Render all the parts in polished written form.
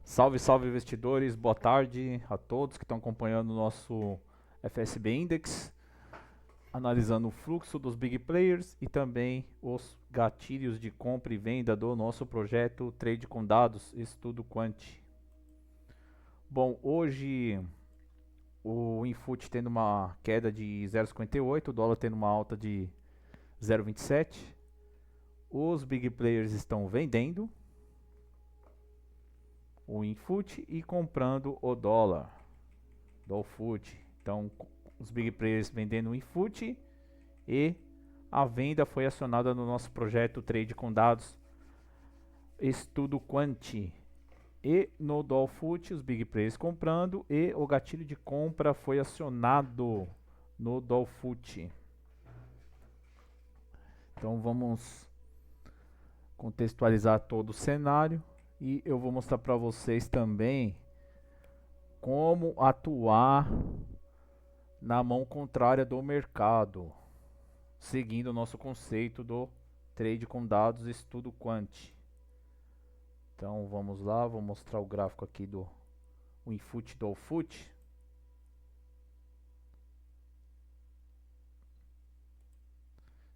Salve, salve investidores, boa tarde a todos que estão acompanhando o nosso FSB Index, analisando o fluxo dos big players e também os gatilhos de compra e venda do nosso projeto Trade com Dados, Estudo Quant. Bom, hoje o Infut tendo uma queda de 0,58, o dólar tendo uma alta de 0,27, os big players estão vendendo o Infut e comprando o dólar do FUT. Então, os big players vendendo o Infut e a venda foi acionada no nosso projeto Trade com Dados Estudo Quant. E no Dolfut, os big players comprando e o gatilho de compra foi acionado no Dolfut. Então vamos contextualizar todo o cenário e eu vou mostrar para vocês também como atuar na mão contrária do mercado, seguindo o nosso conceito do trade com dados estudo quant. Então vamos lá, vou mostrar o gráfico aqui do Infut do Dolfut.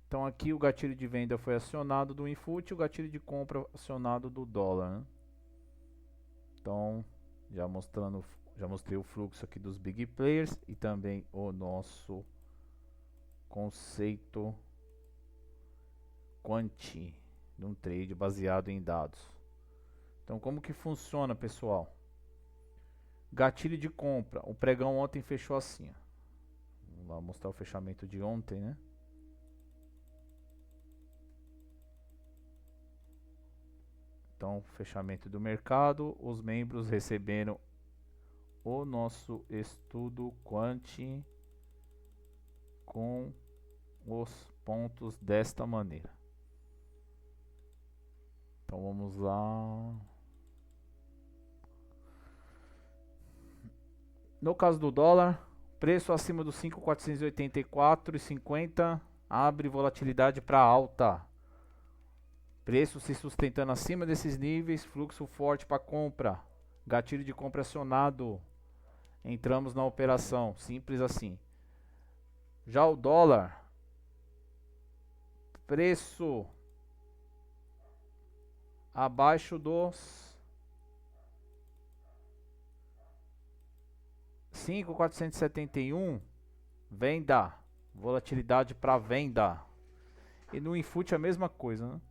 Então aqui o gatilho de venda foi acionado do Infut e o gatilho de compra acionado do dólar, né? Então já mostrei o fluxo aqui dos big players e também o nosso conceito quant de um trade baseado em dados. Então como que funciona, pessoal? Gatilho de compra. O pregão ontem fechou assim, ó. Vamos lá mostrar o fechamento de ontem, né? Então, fechamento do mercado, os membros receberam o nosso estudo quant com os pontos desta maneira. Então vamos lá. No caso do dólar, preço acima dos 5.484,50 abre volatilidade para alta. Preço se sustentando acima desses níveis, fluxo forte para compra. Gatilho de compra acionado. Entramos na operação, simples assim. Já o dólar, preço abaixo dos 5.471, venda, volatilidade para venda. E no Infut a mesma coisa, né?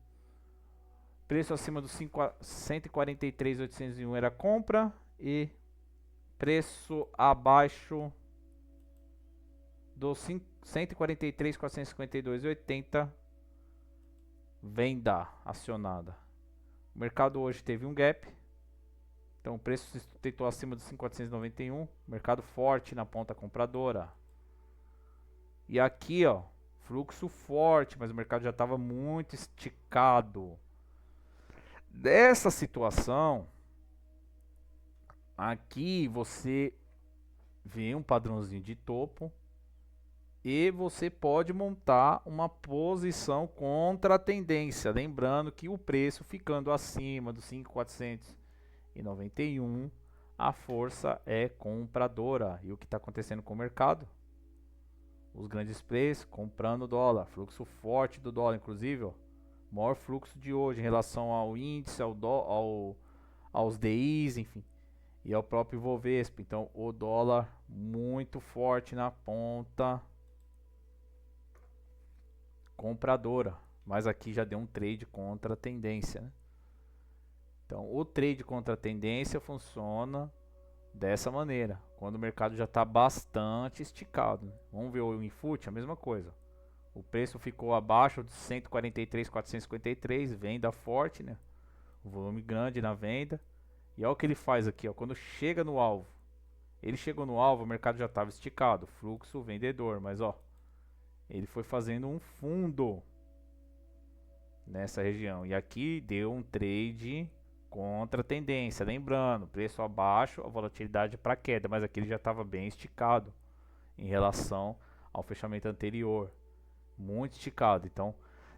Preço acima dos 143.801 era compra e preço abaixo dos 143.452,80 venda acionada. O mercado hoje teve um gap, então o preço se sustentou acima dos 5.491, mercado forte na ponta compradora. E aqui, ó, fluxo forte, mas o mercado já estava muito esticado. Dessa situação, aqui você vê um padrãozinho de topo e você pode montar uma posição contra a tendência, lembrando que o preço ficando acima dos 5.491, a força é compradora. E o que está acontecendo com o mercado? Os grandes players comprando dólar, fluxo forte do dólar, inclusive, ó, maior fluxo de hoje em relação ao índice, aos DIs, enfim, e ao próprio Ibovespa. Então o dólar muito forte na ponta compradora, mas aqui já deu um trade contra a tendência, né? Então o trade contra a tendência funciona dessa maneira, quando o mercado já está bastante esticado. Vamos ver o Infut, a mesma coisa. O preço ficou abaixo de 143.453, venda forte, né? O volume grande na venda. E olha o que ele faz aqui, ó, quando chega no alvo. Ele chegou no alvo, o mercado já estava esticado, fluxo vendedor, mas ó, ele foi fazendo um fundo nessa região. E aqui deu um trade contra a tendência, lembrando, preço abaixo, a volatilidade para queda, mas aqui ele já estava bem esticado em relação ao fechamento anterior, muito esticado. Então,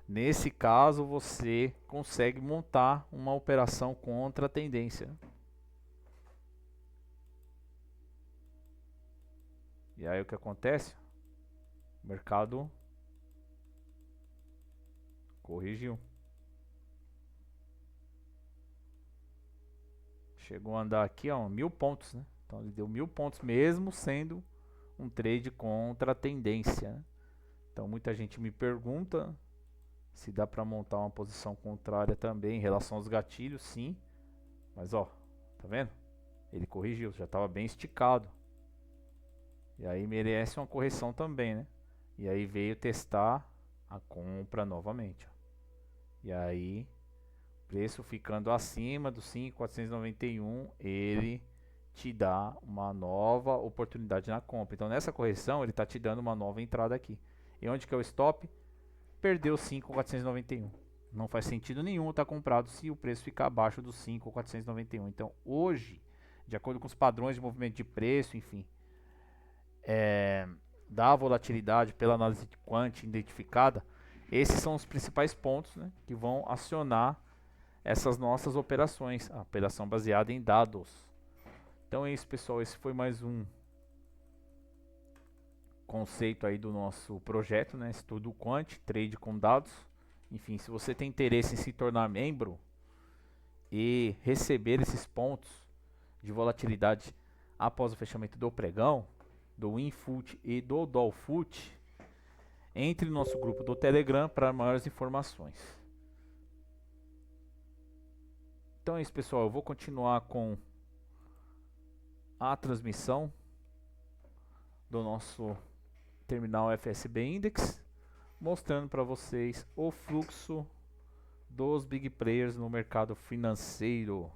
nesse caso, você consegue montar uma operação contra a tendência. E aí o que acontece? O mercado corrigiu. Chegou a andar aqui, ó, 1000 pontos, né? Então ele deu 1000 pontos mesmo sendo um trade contra a tendência, né? Então muita gente me pergunta se dá para montar uma posição contrária também em relação aos gatilhos, sim. Mas ó, tá vendo? Ele corrigiu, já estava bem esticado. E aí merece uma correção também, né? E aí veio testar a compra novamente, ó. E aí, preço ficando acima do 5.491, ele te dá uma nova oportunidade na compra. Então nessa correção ele está te dando uma nova entrada aqui. E onde que é o stop? Perdeu 5.491. Não faz sentido nenhum estar comprado se o preço ficar abaixo dos 5.491. Então hoje, de acordo com os padrões de movimento de preço, enfim, da volatilidade pela análise de quant identificada, esses são os principais pontos, né, que vão acionar essas nossas operações, a operação baseada em dados. Então é isso, pessoal, esse foi mais um conceito aí do nosso projeto, né, estudo quant, trade com dados. Enfim, se você tem interesse em se tornar membro e receber esses pontos de volatilidade após o fechamento do pregão, do WinFoot e do Dolfoot, entre no nosso grupo do Telegram para maiores informações. Então é isso, pessoal. Eu vou continuar com a transmissão do nosso terminal FSB Index, mostrando para vocês o fluxo dos big players no mercado financeiro.